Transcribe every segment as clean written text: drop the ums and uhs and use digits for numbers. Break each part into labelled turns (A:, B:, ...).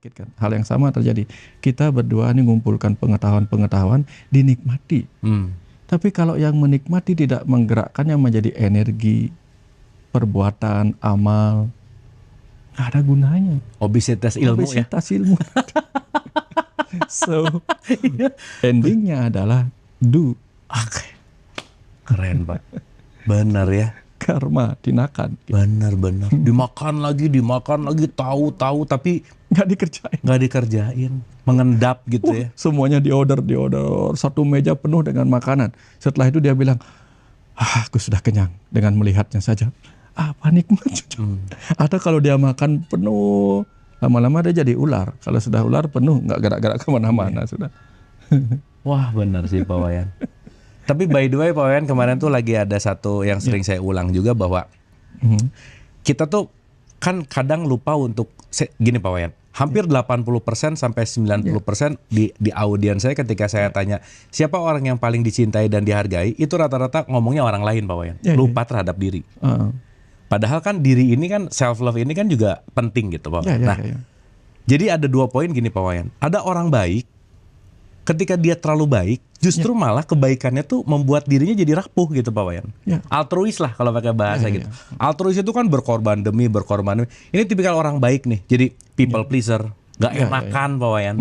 A: menyakitkan. Hal yang sama terjadi. Kita berdua ini mengumpulkan pengetahuan-pengetahuan, dinikmati. Tapi kalau yang menikmati tidak menggerakkannya menjadi energi, perbuatan, amal, nggak ada gunanya.
B: Obesitas ilmu ya.
A: Obesitas ilmu. So, endingnya adalah do.
B: Oke. Keren Pak. Benar ya.
A: Karma, tindakan.
B: Benar. Dimakan lagi, tahu tapi
A: Nggak
B: dikerjain. Mengendap gitu ya.
A: Semuanya diorder. Satu meja penuh dengan makanan. Setelah itu dia bilang, aku sudah kenyang dengan melihatnya saja. Apa nikmat? Atau kalau dia makan penuh, lama-lama dia jadi ular. Kalau sudah ular penuh, nggak gerak-gerak kemana-mana sudah.
B: Wah benar sih Pak Wayan. Tapi by the way Pak Wayan, kemarin tuh lagi ada satu yang sering saya ulang juga, bahwa kita tuh kan kadang lupa untuk gini Pak Wayan. Hampir 80% sampai 90% di audiens saya ketika saya tanya siapa orang yang paling dicintai dan dihargai, itu rata-rata ngomongnya orang lain Pak Wayan. Lupa terhadap diri. Padahal kan diri ini kan, self love ini kan juga penting gitu Pak Wayan. Jadi ada 2 poin gini Pak Wayan. Ada orang baik, ketika dia terlalu baik, justru malah kebaikannya tuh membuat dirinya jadi rapuh gitu Pak Wayan. Altruis lah kalau pakai bahasa gitu. Altruis itu kan berkorban demi. Ini tipikal orang baik nih, jadi people pleaser, gak enakan Pak Wayan.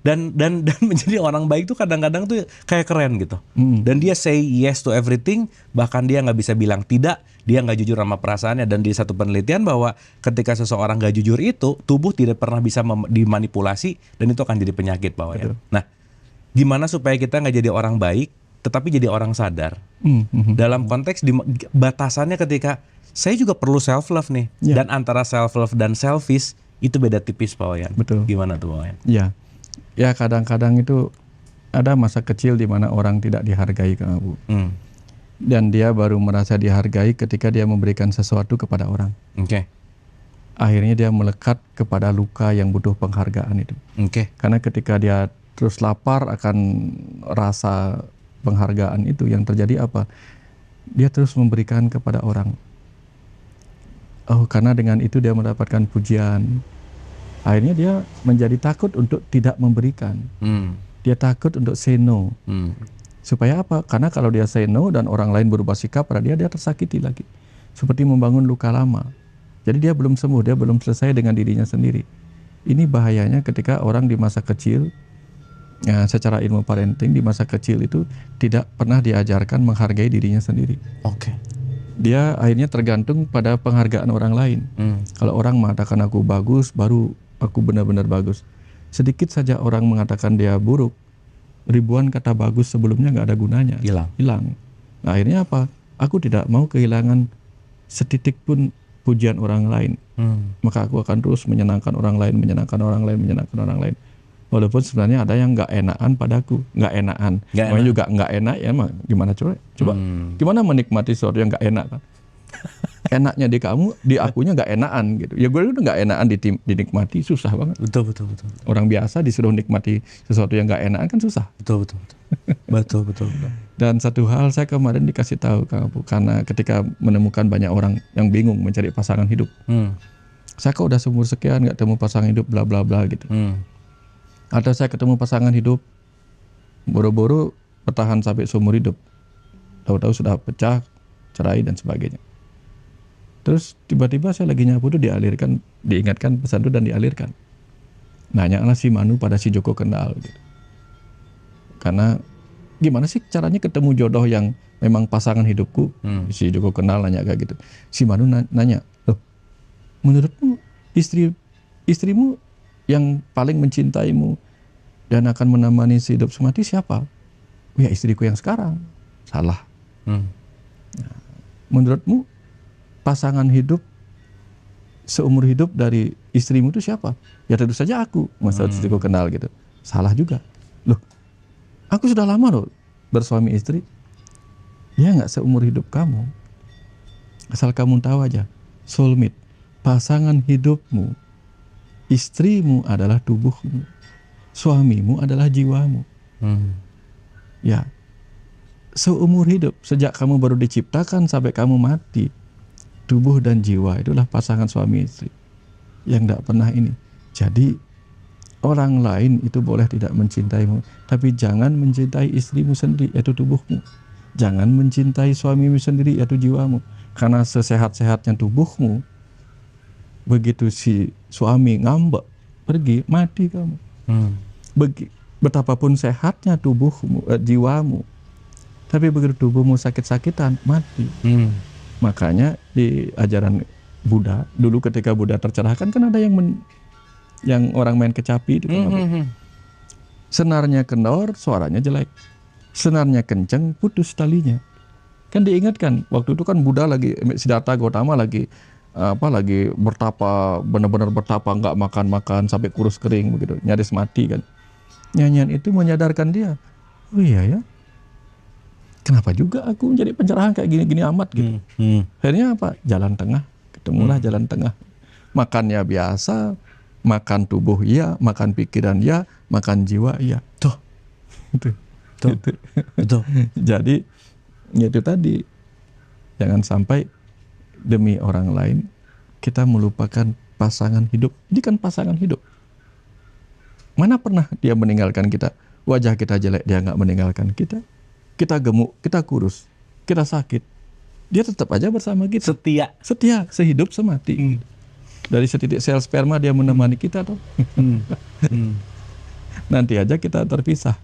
B: Dan menjadi orang baik tuh kadang-kadang tuh kayak keren gitu. Dan dia say yes to everything, bahkan dia nggak bisa bilang tidak, dia nggak jujur sama perasaannya. Dan di satu penelitian bahwa ketika seseorang nggak jujur itu, tubuh tidak pernah bisa dimanipulasi, dan itu akan jadi penyakit Pak Wayan. Nah, gimana supaya kita nggak jadi orang baik, tetapi jadi orang sadar? Dalam konteks batasannya ketika saya juga perlu self love nih, dan antara self love dan selfish itu beda tipis Pak Wayan.
A: Betul.
B: Gimana tuh Pak Wayan?
A: Ya kadang-kadang itu ada masa kecil di mana orang tidak dihargai Kang Abu. Dan dia baru merasa dihargai ketika dia memberikan sesuatu kepada orang. Akhirnya dia melekat kepada luka yang butuh penghargaan itu. Karena ketika dia terus lapar akan rasa penghargaan itu, yang terjadi apa? Dia terus memberikan kepada orang. Karena dengan itu dia mendapatkan pujian. Akhirnya dia menjadi takut untuk tidak memberikan. Dia takut untuk say no. Supaya apa? Karena kalau dia say no dan orang lain berubah sikap pada dia tersakiti lagi. Seperti membangun luka lama. Jadi dia belum sembuh, dia belum selesai dengan dirinya sendiri. Ini bahayanya ketika orang di masa kecil, secara ilmu parenting di masa kecil itu tidak pernah diajarkan menghargai dirinya sendiri. Dia akhirnya tergantung pada penghargaan orang lain. Kalau orang mengatakan aku bagus, baru aku benar-benar bagus. Sedikit saja orang mengatakan dia buruk, ribuan kata bagus sebelumnya nggak ada gunanya. Hilang. Nah, akhirnya apa? Aku tidak mau kehilangan setitik pun pujian orang lain. Maka aku akan terus menyenangkan orang lain. Walaupun sebenarnya ada yang nggak enakan padaku, namanya juga nggak enak ya, emang gimana coba gimana menikmati sesuatu yang nggak enak kan? Enaknya di kamu, di akunya nggak enakan gitu. Ya gue udah nggak enakan dinikmati, susah banget.
B: Betul.
A: Orang biasa disuruh nikmati sesuatu yang nggak enakan kan susah.
B: Betul.
A: Dan satu hal saya kemarin dikasih tahu Kang Abu, karena ketika menemukan banyak orang yang bingung mencari pasangan hidup, saya kok udah seumur sekian nggak ketemu pasangan hidup bla bla bla gitu. Atau saya ketemu pasangan hidup, boro-boro bertahan sampai seumur hidup, tahu-tahu sudah pecah, cerai dan sebagainya. Terus tiba-tiba saya lagi nyapu tuh diingatkan pesan itu dan dialirkan. Nanyalah si Manu pada si Joko Kendal gitu. Karena gimana sih caranya ketemu jodoh yang memang pasangan hidupku? Si Joko Kendal nanya kayak gitu. Si Manu nanya, loh, menurutmu istrimu yang paling mencintaimu dan akan menemani hidup semati siapa? Ya istriku yang sekarang. Salah. Nah, menurutmu pasangan hidup seumur hidup dari istrimu itu siapa? Ya tentu saja aku. Masa istriku kenal gitu. Salah juga. Loh, aku sudah lama loh bersuami istri. Ya nggak seumur hidup kamu. Asal kamu tahu aja, soulmate, pasangan hidupmu, istrimu adalah tubuhmu, suamimu adalah jiwamu. Ya, seumur hidup, sejak kamu baru diciptakan sampai kamu mati, tubuh dan jiwa itulah pasangan suami istri yang tidak pernah ini. Jadi orang lain itu boleh tidak mencintaimu, tapi jangan mencintai istrimu sendiri, yaitu tubuhmu. Jangan mencintai suamimu sendiri, yaitu jiwamu. Karena sesehat-sehatnya tubuhmu, begitu si suami ngambek pergi, mati kamu. Betapapun sehatnya tubuhmu, jiwamu, tapi begitu tubuhmu sakit-sakitan, mati. Makanya di ajaran Buddha dulu ketika Buddha tercerahkan, kan ada yang orang main kecapi itu kan, senarnya kendor, suaranya jelek. Senarnya kenceng, putus talinya. Kan diingatkan waktu itu kan Buddha lagi, Siddhartha Gautama lagi bertapa, benar-benar bertapa, nggak makan sampai kurus kering begitu, nyaris mati kan. Nyanyian itu menyadarkan dia, oh iya ya, kenapa juga aku menjadi pencerahan kayak gini-gini amat gitu. Akhirnya apa? Jalan tengah, ketemulah jalan tengah. Makannya biasa, makan tubuh iya, makan pikiran iya, makan jiwa iya. Tuh. Betul. Jadi itu tadi, jangan sampai demi orang lain kita melupakan pasangan hidup. Ini kan pasangan hidup. Mana pernah dia meninggalkan kita? Wajah kita jelek, dia nggak meninggalkan kita. Kita gemuk, kita kurus, kita sakit, dia tetap aja bersama kita. Setia, sehidup semati. Dari setitik sel sperma dia menemani kita tuh. Nanti aja kita terpisah.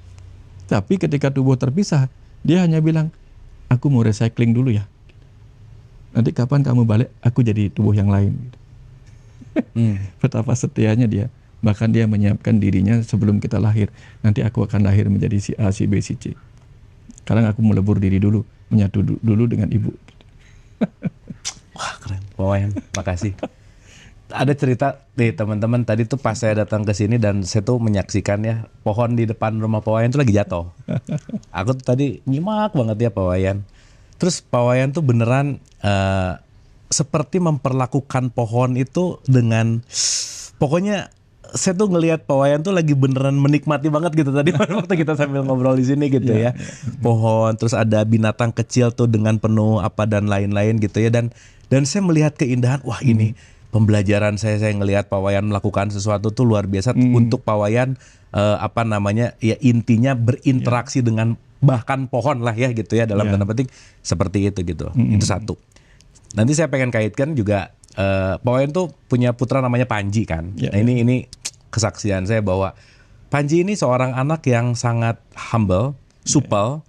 A: Tapi ketika tubuh terpisah, dia hanya bilang, aku mau recycling dulu ya. Nanti kapan kamu balik, aku jadi tubuh yang lain. Betapa setianya dia. Bahkan dia menyiapkan dirinya sebelum kita lahir. Nanti aku akan lahir menjadi si A, si B, si C. Sekarang aku melebur diri dulu, menyatu dulu dengan ibu.
B: Wah keren, Pak Wayan, makasih. Ada cerita nih teman-teman, tadi tuh pas saya datang ke sini dan saya tuh menyaksikan ya, pohon di depan rumah Pak Wayan tuh lagi jatuh. Aku tuh tadi nyimak banget ya Pak Wayan. Terus Pak Wayan tuh beneran seperti memperlakukan pohon itu dengan, pokoknya saya tuh ngelihat Pak Wayan tuh lagi beneran menikmati banget gitu tadi waktu kita sambil ngobrol di sini gitu ya. Pohon, terus ada binatang kecil tuh dengan penuh apa dan lain-lain gitu ya, dan saya melihat keindahan, wah ini pembelajaran saya ngelihat Pak Wayan melakukan sesuatu tuh luar biasa untuk Pak Wayan ya intinya berinteraksi dengan bahkan pohon lah ya gitu ya, dalam tanda petik seperti itu gitu. Itu satu. Nanti saya pengen kaitkan juga Pak Wayan tuh punya putra namanya Panji kan. Nah ini kesaksian saya bahwa Panji ini seorang anak yang sangat humble, supel,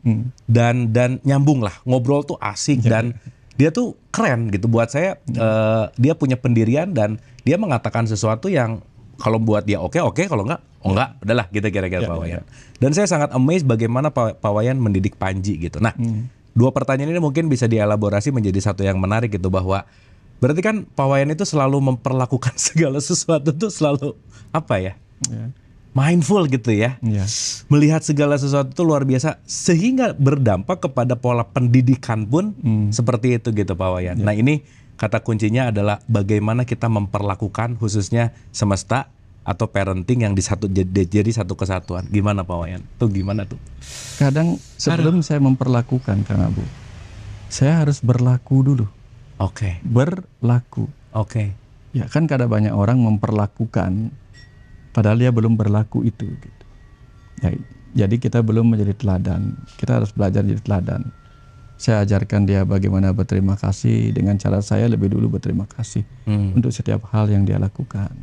B: dan nyambung lah, ngobrol tuh asik dan dia tuh keren gitu buat saya. Dia punya pendirian dan dia mengatakan sesuatu yang kalau buat dia oke, kalau enggak udahlah gitu kira-kira Pak Wayan. Dan saya sangat amazed bagaimana Pak Wayan mendidik Panji gitu. Nah, dua pertanyaan ini mungkin bisa dielaborasi menjadi satu yang menarik gitu, bahwa berarti kan Pak Wayan itu selalu memperlakukan segala sesuatu tuh selalu apa ya? Mindful gitu ya. Melihat segala sesuatu itu luar biasa sehingga berdampak kepada pola pendidikan pun seperti itu gitu Pak Wayan. Nah, ini kata kuncinya adalah bagaimana kita memperlakukan khususnya semesta atau parenting yang jadi satu kesatuan. Gimana Pak Wayan? Tuh gimana tuh?
A: Kadang sebelum saya memperlakukan Kang Abu, saya harus berlaku dulu. Berlaku. Ya kan kadang banyak orang memperlakukan padahal dia belum berlaku itu gitu. Ya, jadi kita belum menjadi teladan. Kita harus belajar jadi teladan. Saya ajarkan dia bagaimana berterima kasih dengan cara saya lebih dulu berterima kasih untuk setiap hal yang dia lakukan.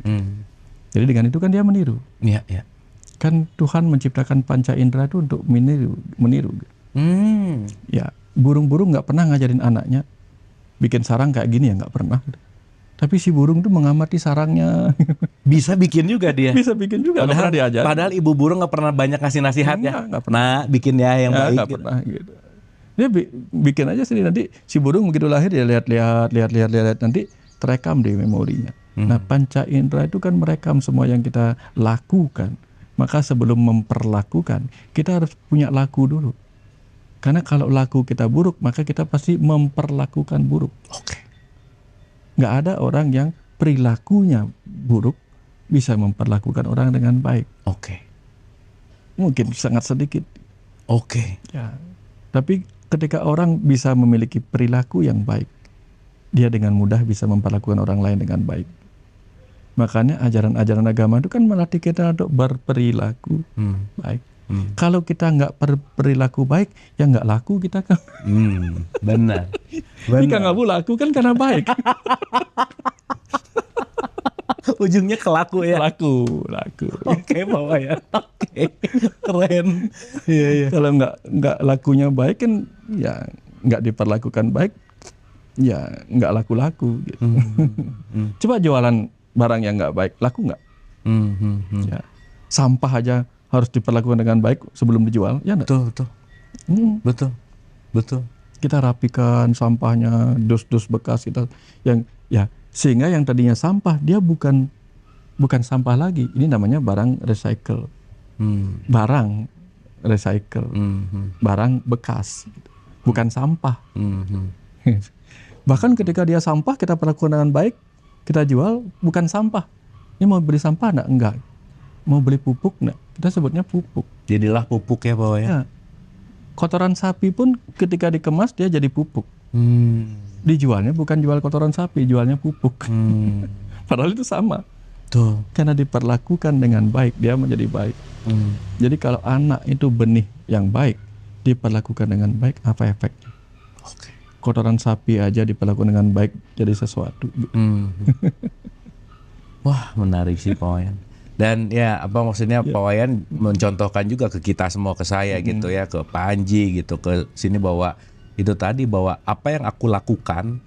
A: Jadi dengan itu kan dia meniru. Kan Tuhan menciptakan panca indera itu untuk meniru. Ya, burung-burung nggak pernah ngajarin anaknya bikin sarang kayak gini ya, nggak pernah. Tapi si burung tuh mengamati sarangnya.
B: Bisa bikin juga dia.
A: Bisa bikin juga.
B: Padahal ibu burung nggak pernah banyak ngasih nasihat ya. Nggak pernah bikin ya yang baik.
A: Nggak pernah gitu. Dia bikin aja sendiri, nanti si burung begitu lahir dia lihat nanti terekam di memorinya. Nah, panca indera itu kan merekam semua yang kita lakukan. Maka sebelum memperlakukan, kita harus punya laku dulu. Karena kalau laku kita buruk, maka kita pasti memperlakukan buruk. Nggak ada orang yang perilakunya buruk bisa memperlakukan orang dengan baik. Mungkin sangat sedikit. Ya. Tapi ketika orang bisa memiliki perilaku yang baik, dia dengan mudah bisa memperlakukan orang lain dengan baik. Makanya ajaran-ajaran agama itu kan melatih kita untuk berperilaku baik. Kalau kita nggak berperilaku baik, ya nggak laku kita kan.
B: Benar.
A: Ini Kang Abu laku kan karena baik.
B: Ujungnya kelaku ya.
A: Laku.
B: Oke, Wayan. Oke, keren. Iya.
A: Kalau nggak lakunya baik kan, ya nggak diperlakukan baik, ya nggak laku-laku gitu. Coba jualan barang yang nggak baik, laku nggak? Ya. Sampah aja harus diperlakukan dengan baik sebelum dijual, ya enggak?
B: Betul.
A: Kita rapikan sampahnya, dus-dus bekas kita yang ya sehingga yang tadinya sampah dia bukan sampah lagi. Ini namanya barang recycle. Barang recycle. Barang bekas. Bukan sampah. Bahkan ketika dia sampah kita perlakukan dengan baik, kita jual bukan sampah. Ini mau beli sampah enggak? Mau beli pupuk enggak? Kita sebutnya pupuk.
B: Jadilah pupuk ya, Pak Wayan.
A: Ya. Kotoran sapi pun ketika dikemas dia jadi pupuk. Dijualnya bukan jual kotoran sapi, jualnya pupuk. Padahal itu sama.
B: Tuh.
A: Karena diperlakukan dengan baik, dia menjadi baik. Jadi kalau anak itu benih yang baik, diperlakukan dengan baik, apa efeknya?
B: Oke.
A: Kotoran sapi aja diperlakukan dengan baik jadi sesuatu.
B: Wah, menarik sih Pak Wayan. Dan ya apa maksudnya Pak Wayan mencontohkan juga ke kita semua, ke saya gitu ya, ke Pak Anji gitu, ke sini bahwa itu tadi bahwa apa yang aku lakukan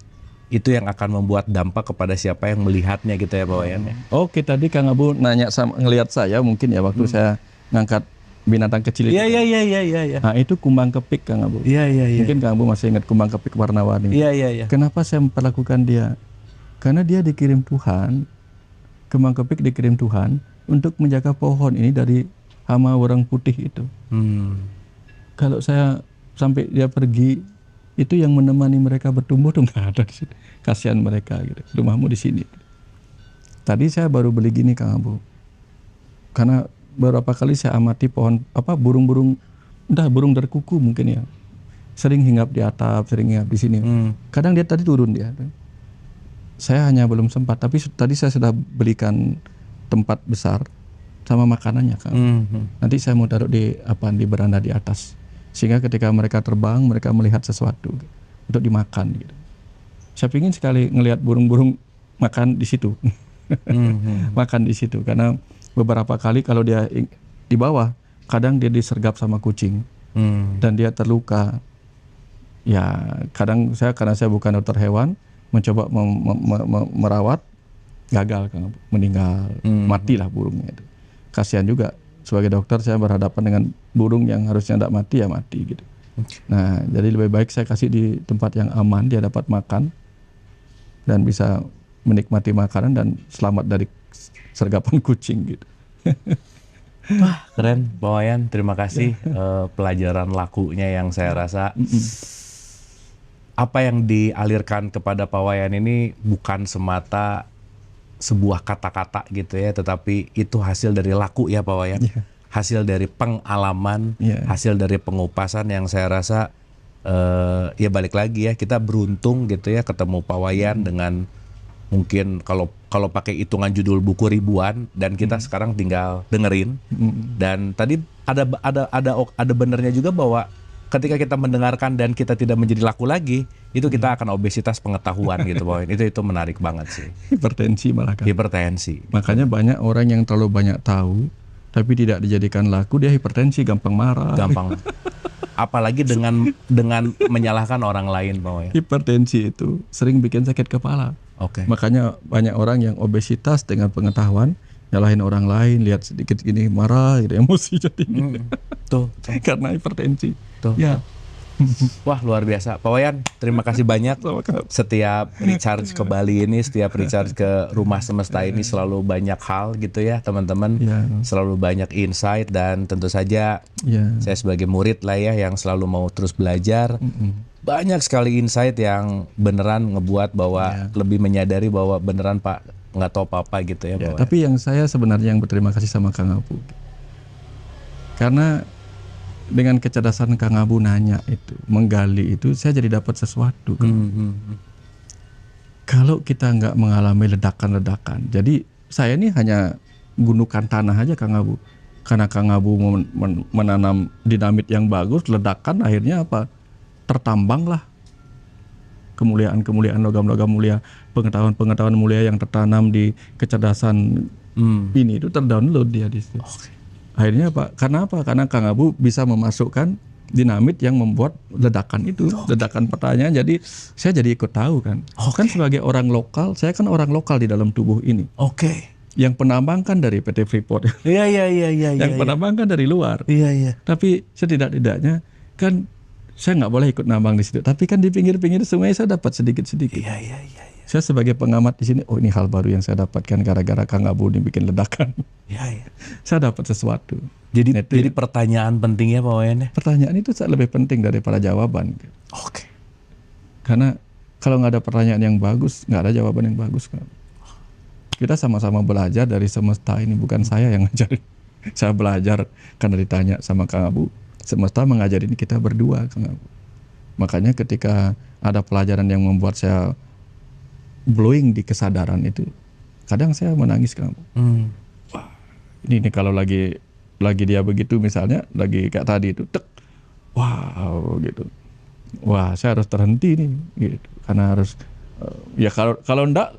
B: itu yang akan membuat dampak kepada siapa yang melihatnya gitu ya Pak Wayan.
A: Oke, tadi Kang Abu nanya sama ngelihat saya mungkin ya waktu saya ngangkat binatang kecil itu.
B: Iya.
A: Nah, itu kumbang kepik Kang Abu.
B: Iya.
A: Mungkin Kang Abu masih ingat kumbang kepik warna-warni.
B: Iya.
A: Kenapa saya memperlakukan dia? Karena dia dikirim Tuhan, kumbang kepik dikirim Tuhan untuk menjaga pohon ini dari hama orang putih itu. Kalau saya sampai dia pergi, itu yang menemani mereka bertumbuh tuh nggak ada di sini. Kasihan mereka gitu. Rumahmu di sini. Tadi saya baru beli gini Kang Abu. Karena beberapa kali saya amati pohon burung-burung, burung derkuku mungkin ya. Sering hinggap di atap, sering hinggap di sini. Kadang dia tadi turun dia. Saya hanya belum sempat, tapi tadi saya sudah belikan tempat besar sama makanannya Kang. Nanti saya mau taruh di beranda di atas. Sehingga ketika mereka terbang, mereka melihat sesuatu untuk dimakan gitu. Saya ingin sekali ngelihat burung-burung makan di situ. Makan di situ karena beberapa kali kalau dia di bawah, kadang dia disergap sama kucing. Dan dia terluka. Ya, kadang karena saya bukan dokter hewan, mencoba merawat, gagal Kang, meninggal, matilah burungnya itu. Kasihan juga sebagai dokter saya berhadapan dengan burung yang harusnya tidak mati ya mati gitu. Nah, jadi lebih baik saya kasih di tempat yang aman, dia dapat makan dan bisa menikmati makanan dan selamat dari sergapan kucing gitu.
B: Wah, keren Pak Wayan, terima kasih pelajaran lakunya yang saya rasa apa yang dialirkan kepada Pak Wayan ini bukan semata sebuah kata-kata gitu ya, tetapi itu hasil dari laku ya Pak Wayan. Hasil dari pengalaman, hasil dari pengupasan yang saya rasa ya balik lagi ya, kita beruntung gitu ya ketemu Pak Wayan dengan mungkin kalau pakai hitungan judul buku ribuan dan kita sekarang tinggal dengerin. Dan tadi ada benernya juga bahwa ketika kita mendengarkan dan kita tidak menjadi laku lagi, itu kita akan obesitas pengetahuan gitu Pak Wayan. Itu menarik banget sih.
A: Hipertensi malah kan.
B: Hipertensi.
A: Makanya banyak orang yang terlalu banyak tahu tapi tidak dijadikan laku, dia hipertensi, gampang marah.
B: Gampang. Apalagi dengan menyalahkan orang lain Pak Wayan.
A: Hipertensi itu sering bikin sakit kepala. Makanya banyak orang yang obesitas dengan pengetahuan nyalahin orang lain, lihat sedikit gini marah, gitu, emosi jadi.
B: Tuh.
A: Karena hipertensi.
B: Tuh.
A: Ya.
B: Wah, luar biasa Pak Wayan, terima kasih banyak. Setiap recharge ke Bali ini, setiap recharge ke Rumah Semesta ini selalu banyak hal gitu ya teman-teman. Selalu banyak insight dan tentu saja saya sebagai murid lah ya yang selalu mau terus belajar. Banyak sekali insight yang beneran ngebuat bahwa lebih menyadari bahwa beneran Pak nggak tahu apa-apa gitu ya Pak Wayan.
A: Tapi yang saya sebenarnya yang berterima kasih sama Kang Abu, karena dengan kecerdasan Kang Abu nanya itu, menggali itu, saya jadi dapat sesuatu. Kalau kita nggak mengalami ledakan-ledakan, jadi saya ini hanya gundukan tanah aja Kang Abu. Karena Kang Abu menanam dinamit yang bagus, ledakan akhirnya apa? Tertambanglah kemuliaan-kemuliaan logam-logam mulia, pengetahuan-pengetahuan mulia yang tertanam di kecerdasan ini itu terdownload dia di situ. Akhirnya apa? Karena apa? Karena Kang Abu bisa memasukkan dinamit yang membuat ledakan itu, ledakan pertanyaan. Jadi saya jadi ikut tahu kan. Kan sebagai orang lokal, saya kan orang lokal di dalam tubuh ini. Yang penambang kan dari PT Freeport.
B: Iya.
A: Yang penambang kan dari luar.
B: Iya.
A: Tapi setidak-tidaknya kan saya nggak boleh ikut nambang di situ. Tapi kan di pinggir-pinggir sungai saya dapat sedikit-sedikit.
B: Iya.
A: Saya sebagai pengamat di sini, oh ini hal baru yang saya dapatkan gara-gara Kang Abu dibikin ledakan.
B: Iya.
A: Saya dapat sesuatu.
B: Jadi pertanyaan pentingnya Pak Wayan ya?
A: Pertanyaan itu lebih penting daripada jawaban. Karena kalau nggak ada pertanyaan yang bagus, nggak ada jawaban yang bagus kan. Kita sama-sama belajar dari semesta ini, bukan saya yang ngajarin. Saya belajar karena ditanya sama Kang Abu. Semesta mengajarin kita berdua Kang Abu. Makanya ketika ada pelajaran yang membuat saya blowing di kesadaran itu, kadang saya menangis Kang Abu. Wah, ini kalau lagi dia begitu misalnya, lagi kayak tadi itu, wow gitu. Wah, saya harus terhenti nih gitu. Karena harus ya kalau enggak,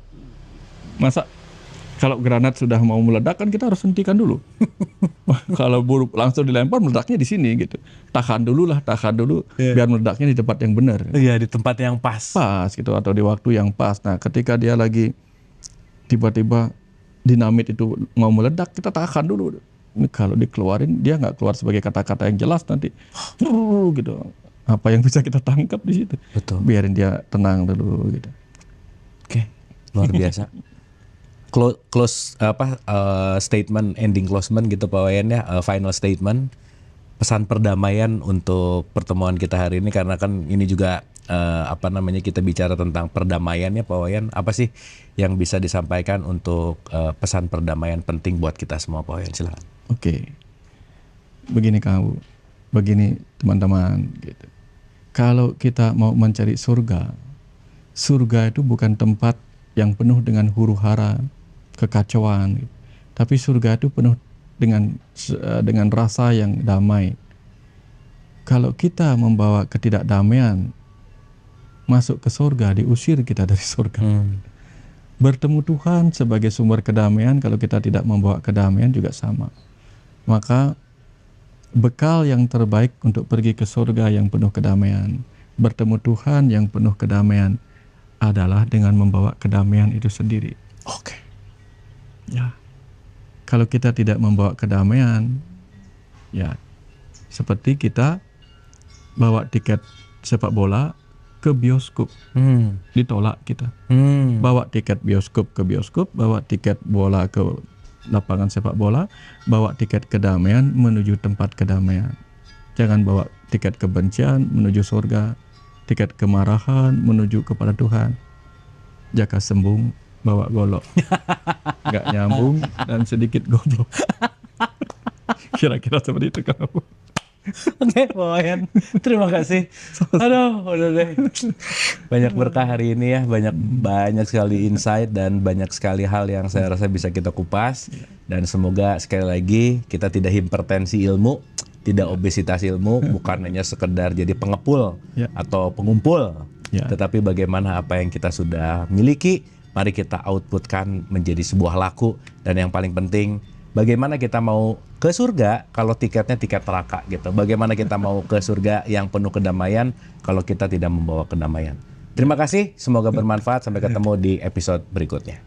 A: masa kalau granat sudah mau meledak kan kita harus hentikan dulu. Kalau buruk langsung dilempar, meledaknya di sini gitu. Tahan dulu biar meledaknya di tempat yang benar.
B: Iya, di tempat yang pas
A: gitu, atau di waktu yang pas. Nah, ketika dia lagi tiba-tiba dinamit itu mau meledak, kita tahan dulu. Ini kalau dikeluarin, dia nggak keluar sebagai kata-kata yang jelas nanti. Gitu. Apa yang bisa kita tangkap di situ?
B: Betul.
A: Biarin dia tenang dulu gitu.
B: Oke, luar biasa. Statement, ending closement gitu Pak Wayan ya, final statement, pesan perdamaian untuk pertemuan kita hari ini, karena kan ini juga kita bicara tentang perdamaian ya Pak Wayan. Apa sih yang bisa disampaikan untuk pesan perdamaian penting buat kita semua Pak Wayan? Silakan.
A: Oke. Begini Kang, begini teman-teman gitu. Kalau kita mau mencari surga itu bukan tempat yang penuh dengan huru-hara, kekacauan, gitu. Tapi surga itu penuh dengan rasa yang damai. Kalau kita membawa ketidakdamaian masuk ke surga, diusir kita dari surga. Bertemu Tuhan sebagai sumber kedamaian, kalau kita tidak membawa kedamaian juga sama. Maka bekal yang terbaik untuk pergi ke surga yang penuh kedamaian, bertemu Tuhan yang penuh kedamaian, adalah dengan membawa kedamaian itu sendiri. Ya, kalau kita tidak membawa kedamaian, ya seperti kita bawa tiket sepak bola ke bioskop, ditolak kita. Bawa tiket bioskop ke bioskop, bawa tiket bola ke lapangan sepak bola, bawa tiket kedamaian menuju tempat kedamaian. Jangan bawa tiket kebencian menuju surga, tiket kemarahan menuju kepada Tuhan. Jaka sembung bawa golok, nggak nyambung dan sedikit goblok. Kira-kira seperti itu kamu.
B: Oke, Pak Wayan, terima kasih. Aduh, udah deh. Banyak berkah hari ini ya, banyak sekali insight dan banyak sekali hal yang saya rasa bisa kita kupas. Dan semoga sekali lagi kita tidak hipertensi ilmu, tidak obesitas ilmu, bukan hanya sekedar jadi pengepul atau pengumpul, tetapi bagaimana apa yang kita sudah miliki, mari kita outputkan menjadi sebuah laku. Dan yang paling penting, bagaimana kita mau ke surga kalau tiketnya tiket neraka gitu. Bagaimana kita mau ke surga yang penuh kedamaian kalau kita tidak membawa kedamaian. Terima kasih, semoga bermanfaat. Sampai ketemu di episode berikutnya.